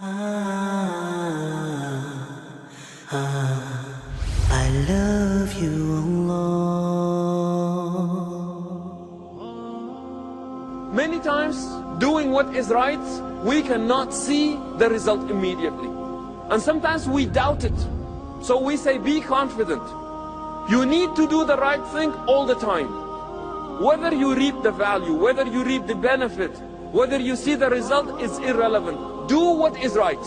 I love you, Allah. Many times, doing what is right, we cannot see the result immediately. And sometimes we doubt it. So we say, be confident. You need to do the right thing all the time. Whether you reap the value, whether you reap the benefit, whether you see the result is irrelevant. Do what is right.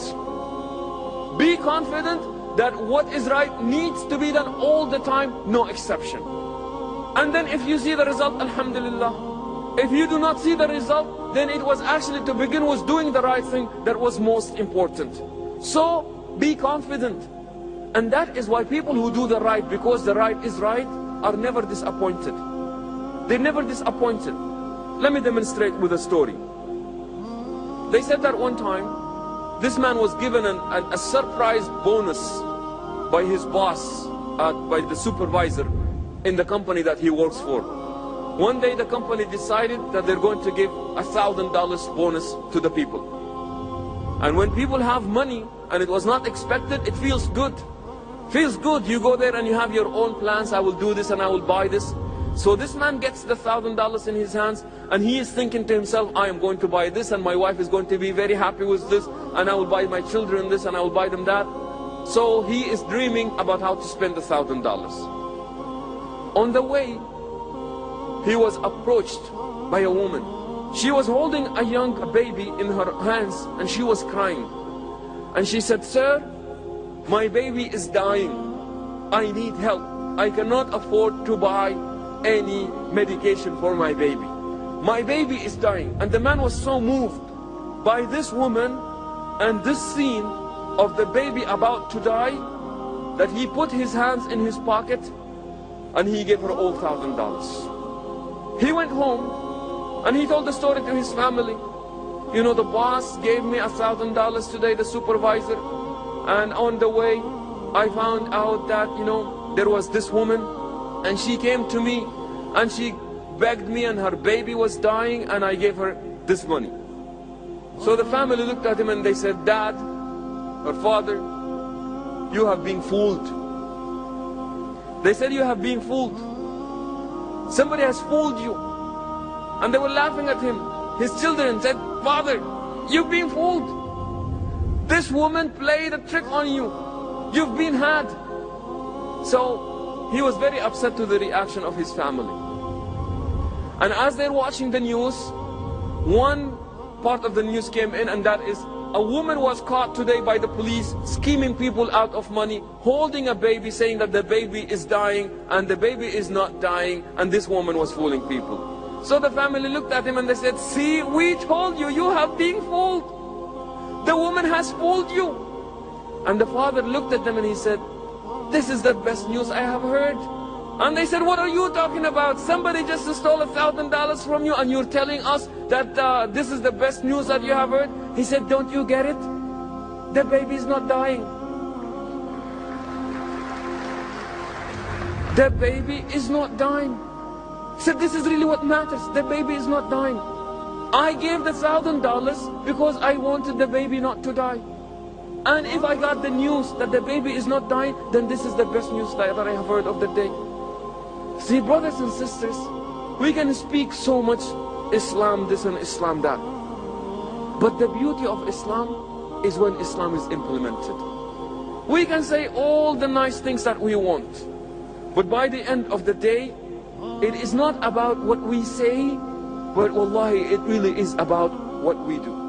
Be confident that what is right needs to be done all the time, no exception. And then if you see the result, alhamdulillah. If you do not see the result, then it was actually to begin with doing the right thing that was most important. So be confident. And that is why people who do the right because the right is right are never disappointed. They're never disappointed. Let me demonstrate with a story. They said that one time, this man was given a surprise bonus by his boss, by the supervisor in the company that he works for. One day the company decided that they're going to give $1,000 bonus to the people. And when people have money and it was not expected, it feels good. Feels good. You go there and you have your own plans. I will do this and I will buy this. So this man gets the $1,000 in his hands and he is thinking to himself, I am going to buy this and my wife is going to be very happy with this and I will buy my children this and I will buy them that. So he is dreaming about how to spend the $1,000. On the way, he was approached by a woman. She was holding a young baby in her hands and she was crying. And she said, sir, my baby is dying. I need help. I cannot afford to buy any medication for my baby. My baby is dying. And the man was so moved by this woman and this scene of the baby about to die that he put his hands in his pocket and he gave her all $1,000. He went home and he told the story to his family. You know, the boss gave me $1,000 today, the supervisor, and on the way I found out that, you know, there was this woman and she came to me and she begged me and her baby was dying and I gave her this money. So the family looked at him and they said, Dad, or Father, you have been fooled. They said, you have been fooled. Somebody has fooled you. And they were laughing at him. His children said, Father, you've been fooled. This woman played a trick on you. You've been had. So he was very upset to the reaction of his family. And as they're watching the news, one part of the news came in, and that is a woman was caught today by the police scheming people out of money, holding a baby, saying that the baby is dying and the baby is not dying, and this woman was fooling people. So the family looked at him and they said, see, we told you, you have been fooled. The woman has fooled you. And the father looked at them and he said, this is the best news I have heard. And they said, what are you talking about? Somebody just stole $1,000 from you and you're telling us that this is the best news that you have heard? He said, don't you get it? The baby is not dying. The baby is not dying. He said, this is really what matters. The baby is not dying. I gave the $1,000 because I wanted the baby not to die. And if I got the news that the baby is not dying, then this is the best news that I have heard of the day. See, brothers and sisters, we can speak so much Islam this and Islam that. But the beauty of Islam is when Islam is implemented. We can say all the nice things that we want, but by the end of the day, it is not about what we say, but wallahi, it really is about what we do.